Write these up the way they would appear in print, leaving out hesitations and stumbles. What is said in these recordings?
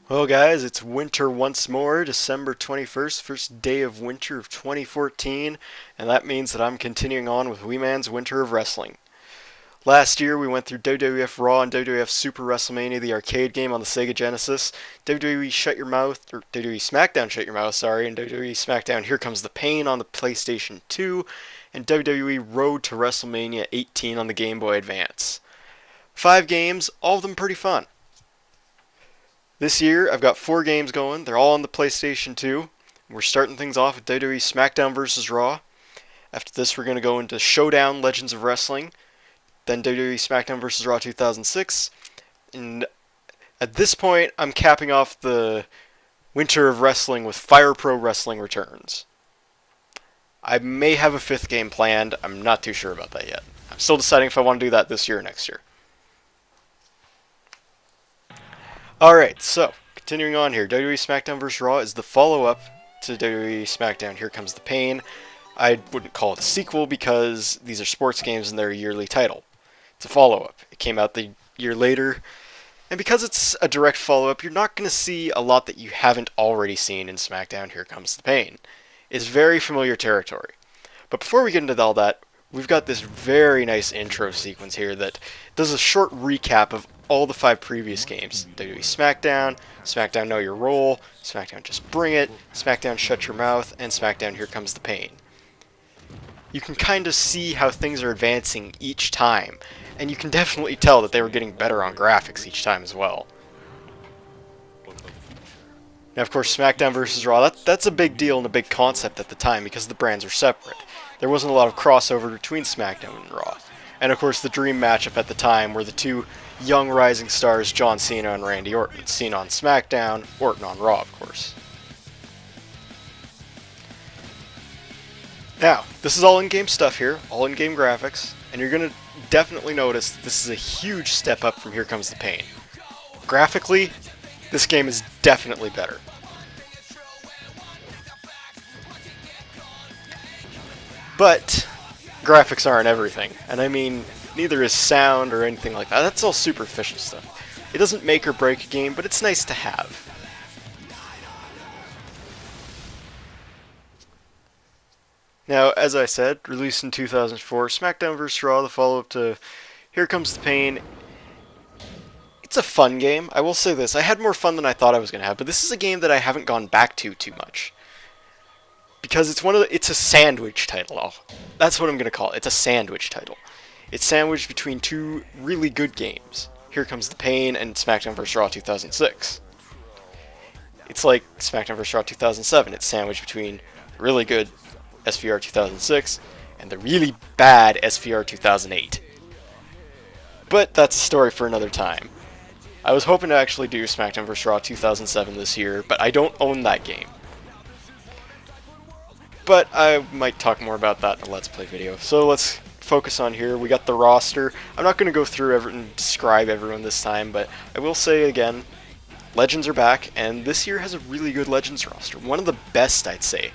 Well, guys, it's winter once more, December 21st, first day of winter of 2014, and that means that I'm continuing on with Weeman's Winter of Wrestling. Last year, we went through WWF Raw and WWF Super WrestleMania, the arcade game on the Sega Genesis, WWE Shut Your Mouth, or WWE Smackdown Shut Your Mouth, sorry, and WWE Smackdown Here Comes the Pain on the PlayStation 2, and WWE Road to WrestleMania 18 on the Game Boy Advance. 5 games, all of them pretty fun. This year, I've got 4 games going. They're all on the PlayStation 2. We're starting things off with WWE Smackdown vs. Raw. After this, we're going to go into Showdown Legends of Wrestling, then WWE Smackdown vs. Raw 2006. And at this point, I'm capping off the Winter of Wrestling with Fire Pro Wrestling Returns. I may have a 5th game planned. I'm not too sure about that yet. I'm still deciding if I want to do that this year or next year. Alright, so, continuing on here, WWE Smackdown vs. Raw is the follow-up to WWE Smackdown Here Comes the Pain. I wouldn't call it a sequel because these are sports games and they're a yearly title. It's a follow-up. It came out the year later, and because it's a direct follow-up, you're not going to see a lot that you haven't already seen in Smackdown Here Comes the Pain. It's very familiar territory. But before we get into all that, we've got this very nice intro sequence here that does a short recap of all the 5 previous games. WWE Smackdown, Smackdown Know Your Role, Smackdown Just Bring It, Smackdown Shut Your Mouth, and Smackdown Here Comes the Pain. You can kind of see how things are advancing each time, and you can definitely tell that they were getting better on graphics each time as well. Now, of course, Smackdown vs. Raw, that's a big deal and a big concept at the time because the brands are separate. There wasn't a lot of crossover between Smackdown and Raw. And of course, the dream matchup at the time were the 2 young rising stars, John Cena and Randy Orton. Cena on SmackDown, Orton on Raw, of course. Now, this is all in-game stuff here, all in-game graphics, and you're going to definitely notice that this is a huge step up from Here Comes the Pain. Graphically, this game is definitely better. But graphics aren't everything, and I mean, neither is sound or anything like that. That's all superficial stuff. It doesn't make or break a game, but it's nice to have. Now, as I said, released in 2004, Smackdown vs. Raw, the follow-up to Here Comes the Pain. It's a fun game. I will say this, I had more fun than I thought I was going to have, but this is a game that I haven't gone back to too much. Because it's a sandwich title. That's what I'm going to call it. It's a sandwich title. It's sandwiched between 2 really good games. Here Comes the Pain and Smackdown vs. Raw 2006. It's like Smackdown vs. Raw 2007. It's sandwiched between really good SVR 2006 and the really bad SVR 2008. But that's a story for another time. I was hoping to actually do Smackdown vs. Raw 2007 this year, but I don't own that game. But I might talk more about that in a Let's Play video. So let's focus on here. We got the roster. I'm not going to go through and describe everyone this time, but I will say again, Legends are back, and this year has a really good Legends roster. One of the best, I'd say.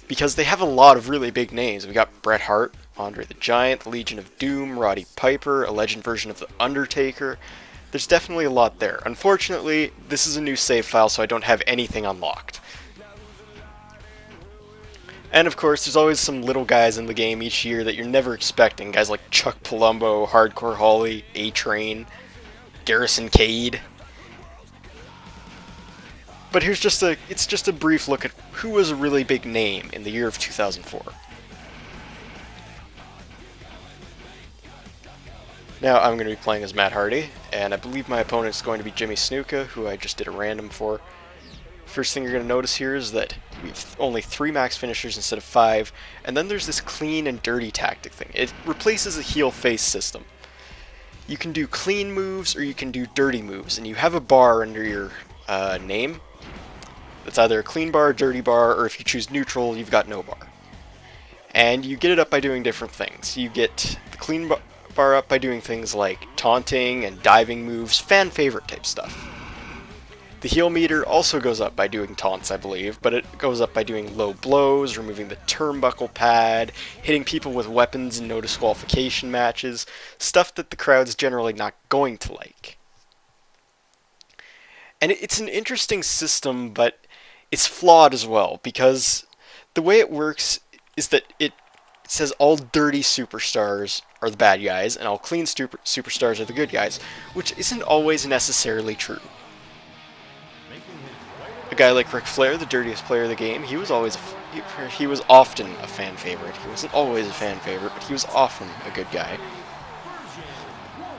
Because they have a lot of really big names. We got Bret Hart, Andre the Giant, the Legion of Doom, Roddy Piper, a Legend version of The Undertaker. There's definitely a lot there. Unfortunately, this is a new save file, so I don't have anything unlocked. And of course, there's always some little guys in the game each year that you're never expecting. Guys like Chuck Palumbo, Hardcore Holly, A-Train, Garrison Cade. But it's just a brief look at who was a really big name in the year of 2004. Now I'm going to be playing as Matt Hardy, and I believe my opponent is going to be Jimmy Snuka, who I just did a random for. First thing you're going to notice here is that we have only 3 max finishers instead of 5, and then there's this clean and dirty tactic thing. It replaces a heel-face system. You can do clean moves or you can do dirty moves, and you have a bar under your name. It's either a clean bar, a dirty bar, or if you choose neutral, you've got no bar. And you get it up by doing different things. You get the clean bar up by doing things like taunting and diving moves, fan favorite type stuff. The heal meter also goes up by doing taunts, I believe, but it goes up by doing low blows, removing the turnbuckle pad, hitting people with weapons in no disqualification matches, stuff that the crowd's generally not going to like. And it's an interesting system, but it's flawed as well, because the way it works is that it says all dirty superstars are the bad guys, and all clean superstars are the good guys, which isn't always necessarily true. A guy like Ric Flair, the dirtiest player of the game, he was often a fan favorite. He wasn't always a fan favorite, but he was often a good guy.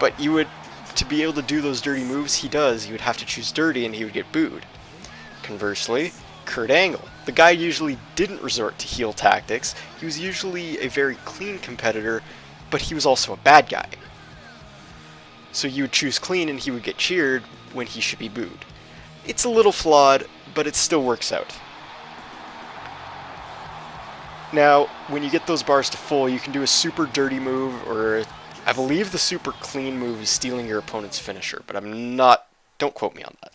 But to be able to do those dirty moves he does, you would have to choose dirty and he would get booed. Conversely, Kurt Angle, the guy usually didn't resort to heel tactics. He was usually a very clean competitor, but he was also a bad guy. So you would choose clean and he would get cheered when he should be booed. It's a little flawed, but it still works out. Now, when you get those bars to full, you can do a super dirty move, or I believe the super clean move is stealing your opponent's finisher, but don't quote me on that.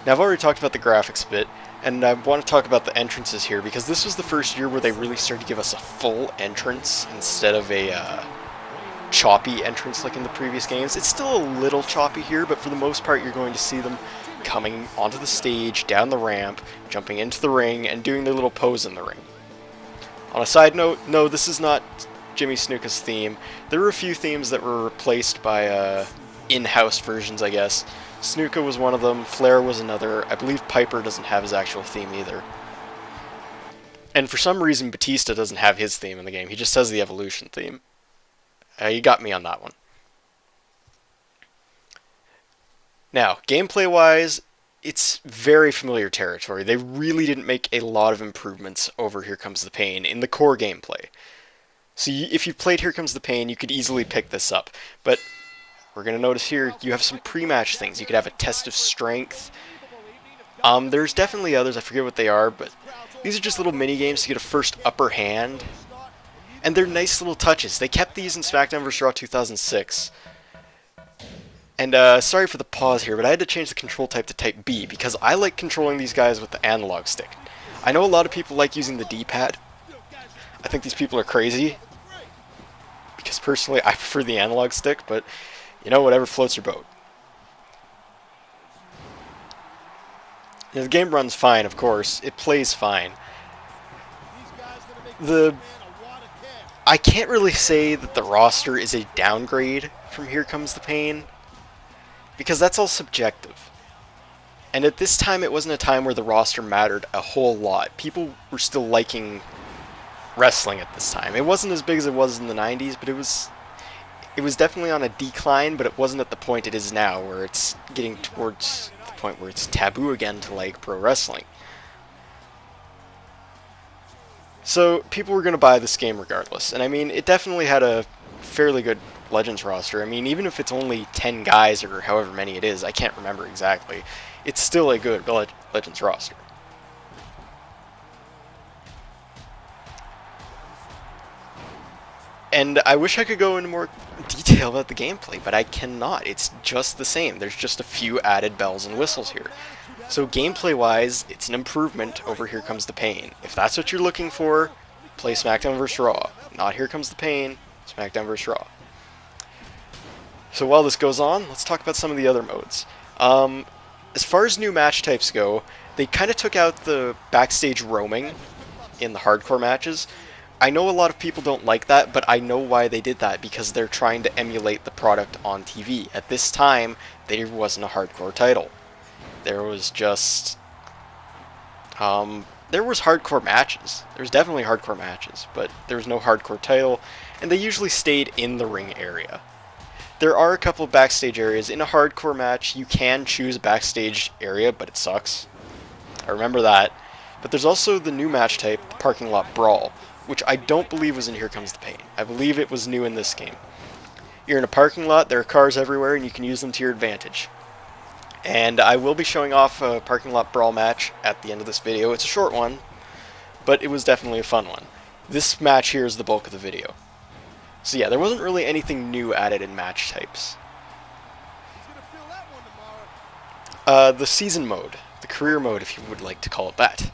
Now, I've already talked about the graphics a bit, and I want to talk about the entrances here, because this was the first year where they really started to give us a full entrance instead of a choppy entrance like in the previous games. It's still a little choppy here, but for the most part you're going to see them coming onto the stage, down the ramp, jumping into the ring, and doing their little pose in the ring. On a side note, no, this is not Jimmy Snuka's theme. There were a few themes that were replaced by in-house versions, I guess. Snuka was one of them, Flair was another. I believe Piper doesn't have his actual theme either. And for some reason Batista doesn't have his theme in the game, he just has the Evolution theme. You got me on that one. Now, gameplay-wise, it's very familiar territory. They really didn't make a lot of improvements over Here Comes the Pain in the core gameplay. So if you've played Here Comes the Pain, you could easily pick this up. But we're going to notice here, you have some pre-match things. You could have a test of strength. There's definitely others, I forget what they are, but these are just little mini-games to get a first upper hand. And they're nice little touches. They kept these in SmackDown vs. Raw 2006. And sorry for the pause here, but I had to change the control type to type B, because I like controlling these guys with the analog stick. I know a lot of people like using the D-pad. I think these people are crazy, because personally I prefer the analog stick, but you know, whatever floats your boat. You know, the game runs fine, of course. It plays fine. I can't really say that the roster is a downgrade from Here Comes the Pain, because that's all subjective. And at this time, it wasn't a time where the roster mattered a whole lot. People were still liking wrestling at this time. It wasn't as big as it was in the 90s, but it was definitely on a decline, but it wasn't at the point it is now, where it's getting towards the point where it's taboo again to like pro wrestling. So people were going to buy this game regardless, and I mean, it definitely had a fairly good Legends roster. I mean, even if it's only 10 guys or however many it is, I can't remember exactly, it's still a good Legends roster. And I wish I could go into more detail about the gameplay, but I cannot. It's just the same. There's just a few added bells and whistles here. So gameplay-wise, it's an improvement over Here Comes the Pain. If that's what you're looking for, play SmackDown vs. Raw. Not Here Comes the Pain, SmackDown vs. Raw. So while this goes on, let's talk about some of the other modes. As far as new match types go, they kind of took out the backstage roaming in the hardcore matches. I know a lot of people don't like that, but I know why they did that, because they're trying to emulate the product on TV. At this time, there wasn't a hardcore title. There was just... there was hardcore matches. There was definitely hardcore matches, but there was no hardcore title, and they usually stayed in the ring area. There are a couple of backstage areas. In a hardcore match, you can choose a backstage area, but it sucks. I remember that. But there's also the new match type, the Parking Lot Brawl, which I don't believe was in Here Comes the Pain. I believe it was new in this game. You're in a parking lot, there are cars everywhere, and you can use them to your advantage. And I will be showing off a Parking Lot Brawl match at the end of this video. It's a short one, but it was definitely a fun one. This match here is the bulk of the video. So yeah, there wasn't really anything new added in match types. The season mode, the career mode if you would like to call it that,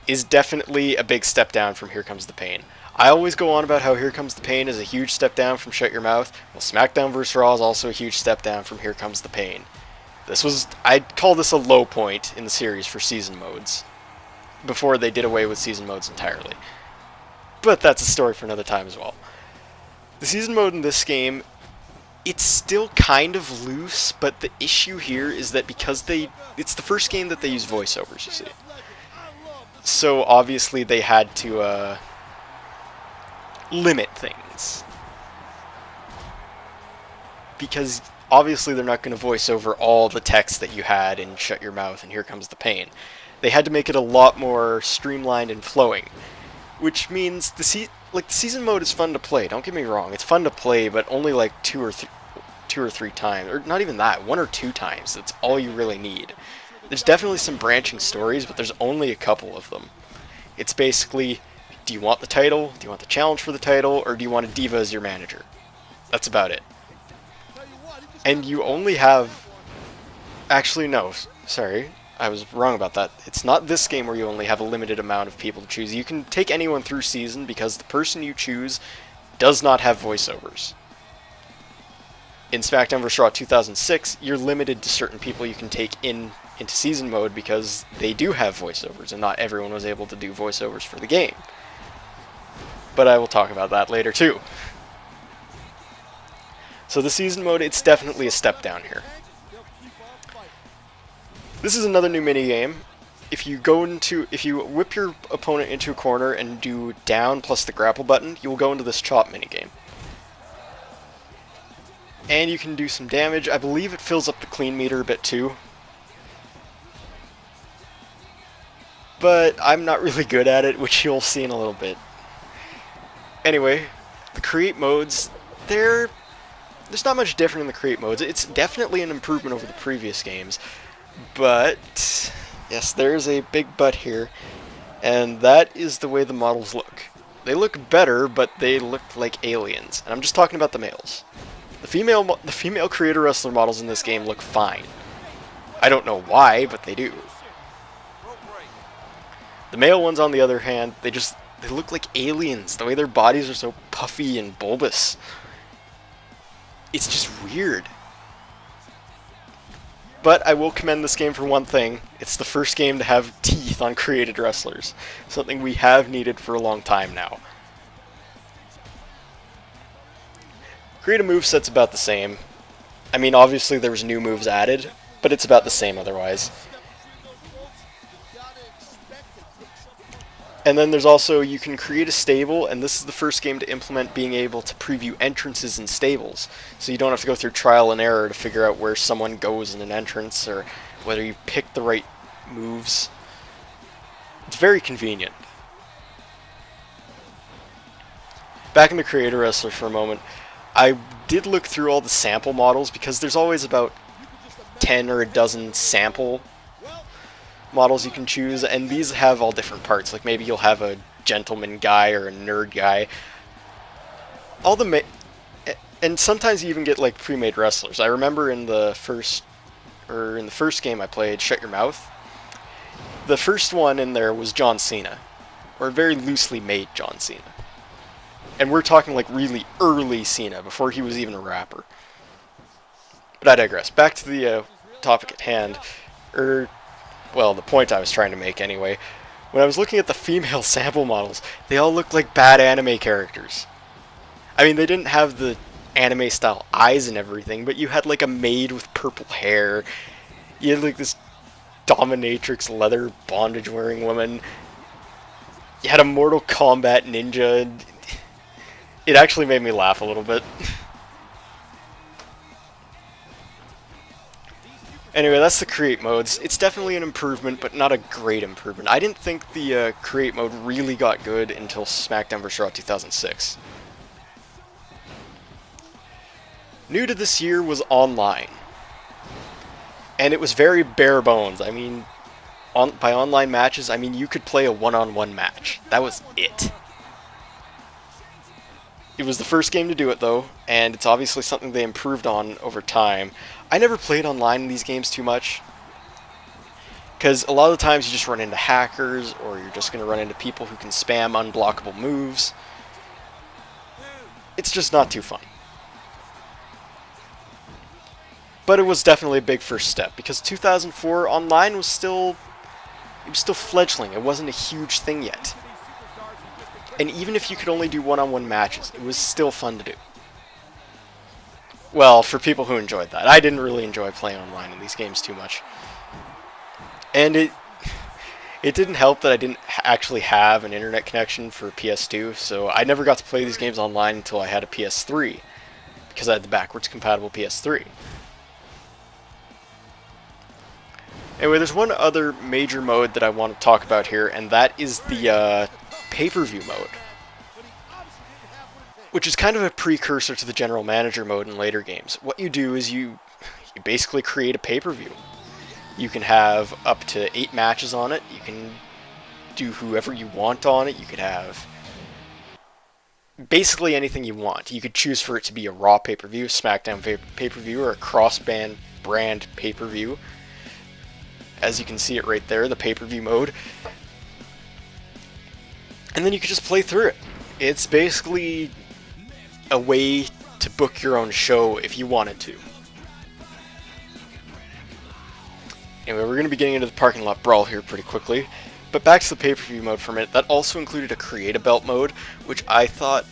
is definitely a big step down from Here Comes the Pain. I always go on about how Here Comes the Pain is a huge step down from Shut Your Mouth. Well, SmackDown vs. Raw is also a huge step down from Here Comes the Pain. I'd call this a low point in the series for season modes, before they did away with season modes entirely. But that's a story for another time as well. The season mode in this game, it's still kind of loose, but the issue here is that because it's the first game that they use voiceovers, you see. So obviously they had to limit things. Because obviously they're not going to voice over all the text that you had in Shut Your Mouth and Here Comes the Pain. They had to make it a lot more streamlined and flowing, which means the season mode is fun to play. Don't get me wrong, it's fun to play, but only like two or three times, or not even that, 1 or 2 times. That's all you really need. There's definitely some branching stories, but there's only a couple of them. It's basically, do you want the title? Do you want the challenge for the title? Or do you want a diva as your manager? That's about it. And you only have... Actually, no. Sorry. I was wrong about that. It's not this game where you only have a limited amount of people to choose. You can take anyone through season because the person you choose does not have voiceovers. In SmackDown vs. Raw 2006, you're limited to certain people you can take into season mode because they do have voiceovers, and not everyone was able to do voiceovers for the game. But I will talk about that later too. So the season mode, it's definitely a step down here. This is another new minigame. If you whip your opponent into a corner and do down plus the grapple button, you will go into this chop minigame. And you can do some damage. I believe it fills up the clean meter a bit too. But I'm not really good at it, which you'll see in a little bit. Anyway, the create modes, there's not much different in the create modes. It's definitely an improvement over the previous games. But, yes, there's a big but here. And that is the way the models look. They look better, but they look like aliens. And I'm just talking about the males. The female creator wrestler models in this game look fine. I don't know why, but they do. The male ones, on the other hand, they look like aliens. The way their bodies are so puffy and bulbous. It's just weird. But I will commend this game for one thing. It's the first game to have teeth on created wrestlers. Something we have needed for a long time now. Creative moveset's about the same. I mean, obviously there was new moves added, but it's about the same otherwise. And then there's also, you can create a stable, and this is the first game to implement being able to preview entrances in stables. So you don't have to go through trial and error to figure out where someone goes in an entrance, or whether you pick the right moves. It's very convenient. Back in the Creator Wrestler for a moment, I did look through all the sample models, because there's always about 10 or a dozen sample models you can choose, and these have all different parts. Like maybe you'll have a gentleman guy or a nerd guy. And sometimes you even get like pre-made wrestlers. I remember in the first game I played, Shut Your Mouth, the first one in there was John Cena, or very loosely made John Cena. And we're talking like really early Cena, before he was even a rapper. But I digress. Back to the topic at hand, well, the point I was trying to make anyway. When I was looking at the female sample models, they all looked like bad anime characters. I mean, they didn't have the anime style eyes and everything, but you had like a maid with purple hair. You had like this dominatrix leather bondage wearing woman. You had a Mortal Kombat ninja. It actually made me laugh a little bit. Anyway, that's the create modes. It's definitely an improvement, but not a great improvement. I didn't think the create mode really got good until SmackDown vs. Raw 2006. New to this year was online. And it was very bare bones. I mean, by online matches, I mean you could play a one-on-one match. That was it. It was the first game to do it, though, and it's obviously something they improved on over time. I never played online in these games too much, because a lot of the times you just run into hackers, or you're just going to run into people who can spam unblockable moves. it's just not too fun. But it was definitely a big first step, because 2004 online was still fledgling. It wasn't a huge thing yet. And even if you could only do one-on-one matches, it was still fun to do. Well, for people who enjoyed that. I didn't really enjoy playing online in these games too much. And it didn't help that I didn't actually have an internet connection for PS2, so I never got to play these games online until I had a PS3, because I had the backwards compatible PS3. Anyway, there's one other major mode that I want to talk about here, and that is the pay-per-view mode, which is kind of a precursor to the general manager mode in later games. What you do is you basically create a pay-per-view. You can have up to 8 matches on it. You can do whoever you want on it. You could have basically anything you want. You could choose for it to be a Raw pay-per-view, Smackdown pay-per-view, or a cross-brand pay-per-view. As you can see it right there, the pay-per-view mode. And then you could just play through it. It's basically a way to book your own show if you wanted to. Anyway, we're going to be getting into the parking lot brawl here pretty quickly. But back to the pay-per-view mode for a minute. That also included a Create-A-Belt mode, which I thought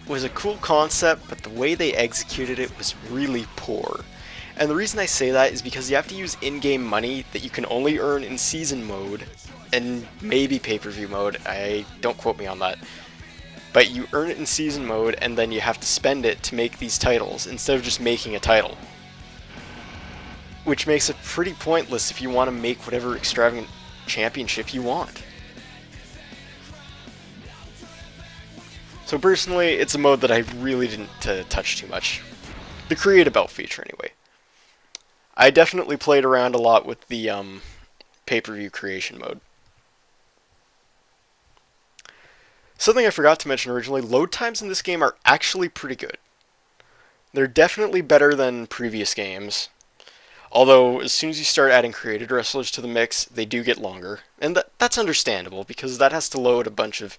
was a cool concept, but the way they executed it was really poor. And the reason I say that is because you have to use in-game money that you can only earn in season mode, and maybe pay-per-view mode. Don't quote me on that. But you earn it in season mode, and then you have to spend it to make these titles, instead of just making a title. Which makes it pretty pointless if you want to make whatever extravagant championship you want. So personally, it's a mode that I really didn't touch too much. The Create-A-Belt feature, anyway. I definitely played around a lot with the pay-per-view creation mode. Something I forgot to mention originally, load times in this game are actually pretty good. They're definitely better than previous games. Although, as soon as you start adding created wrestlers to the mix, they do get longer. And that's understandable, because that has to load a bunch of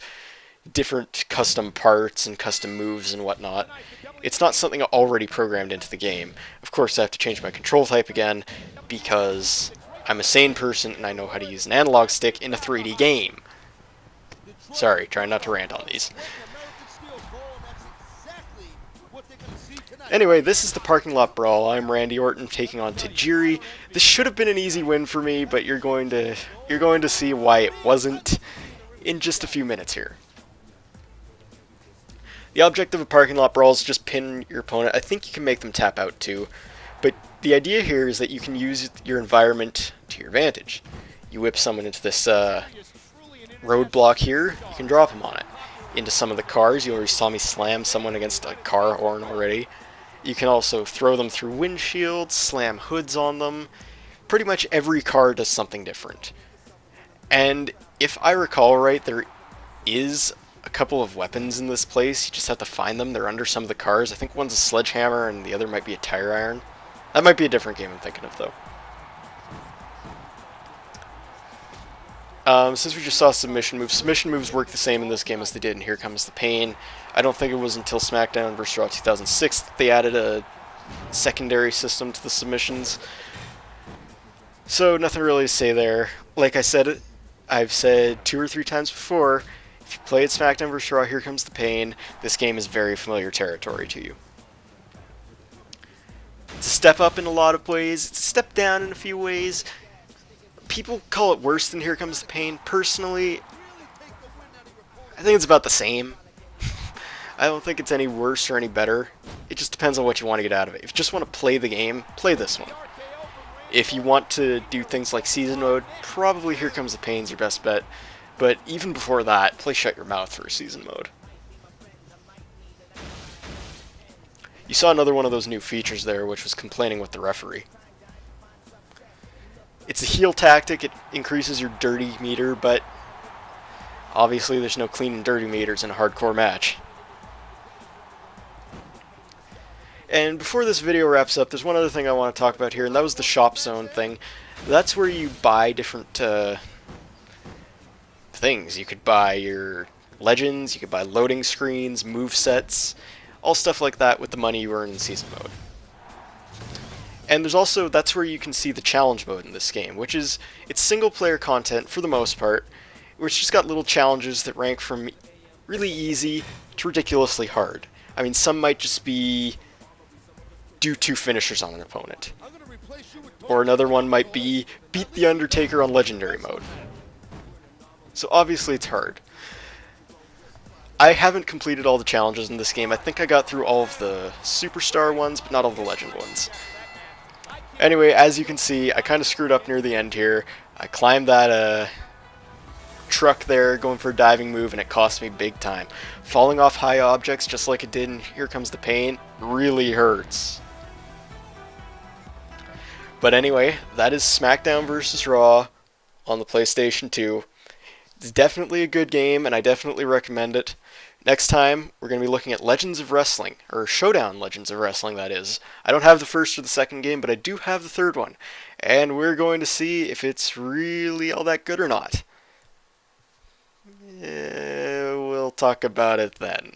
different custom parts and custom moves and whatnot. It's not something already programmed into the game. Of course, I have to change my control type again, because I'm a sane person and I know how to use an analog stick in a 3D game. Sorry, trying not to rant on these. Anyway, this is the parking lot brawl. I'm Randy Orton taking on Tajiri. This should have been an easy win for me, but you're going to see why it wasn't in just a few minutes here. The object of a parking lot brawl is just pin your opponent. I think you can make them tap out too, but the idea here is that you can use your environment to your advantage. You whip someone into this roadblock here, you can drop them on it. Into some of the cars, you already saw me slam someone against a car horn already. You can also throw them through windshields, slam hoods on them. Pretty much every car does something different. And if I recall right, there is a couple of weapons in this place. You just have to find them. They're under some of the cars. I think one's a sledgehammer and the other might be a tire iron. That might be a different game I'm thinking of, though. Since we just saw submission moves work the same in this game as they did in Here Comes the Pain. I don't think it was until Smackdown vs. Raw 2006 that they added a secondary system to the submissions. So nothing really to say there. Like I've said 2 or 3 times before, if you play at Smackdown vs. Raw Here Comes the Pain, this game is very familiar territory to you. It's a step up in a lot of ways, it's a step down in a few ways. People call it worse than Here Comes the Pain. Personally, I think it's about the same. I don't think it's any worse or any better. It just depends on what you want to get out of it. If you just want to play the game, play this one. If you want to do things like season mode, probably Here Comes the Pain's your best bet. But even before that, play Shut Your Mouth for season mode. You saw another one of those new features there, which was complaining with the referee. It's a heel tactic, it increases your dirty meter, but obviously there's no clean and dirty meters in a hardcore match. And before this video wraps up, there's one other thing I want to talk about here, and that was the shop zone thing. That's where you buy different things. You could buy your legends, you could buy loading screens, move sets, all stuff like that with the money you earn in season mode. And there's also, that's where you can see the challenge mode in this game, which is, it's single player content for the most part, where it's just got little challenges that rank from really easy to ridiculously hard. I mean, some might just be do 2 finishers on an opponent. Or another one might be beat the Undertaker on Legendary mode. So obviously it's hard. I haven't completed all the challenges in this game. I think I got through all of the Superstar ones, but not all the Legend ones. Anyway, as you can see, I kind of screwed up near the end here. I climbed that truck there, going for a diving move, and it cost me big time. Falling off high objects, just like it did in Here Comes the Pain, really hurts. But anyway, that is SmackDown vs. Raw on the PlayStation 2. It's definitely a good game, and I definitely recommend it. Next time, we're going to be looking at Legends of Wrestling, or Showdown Legends of Wrestling, that is. I don't have the first or the second game, but I do have the third one. And we're going to see if it's really all that good or not. We'll talk about it then.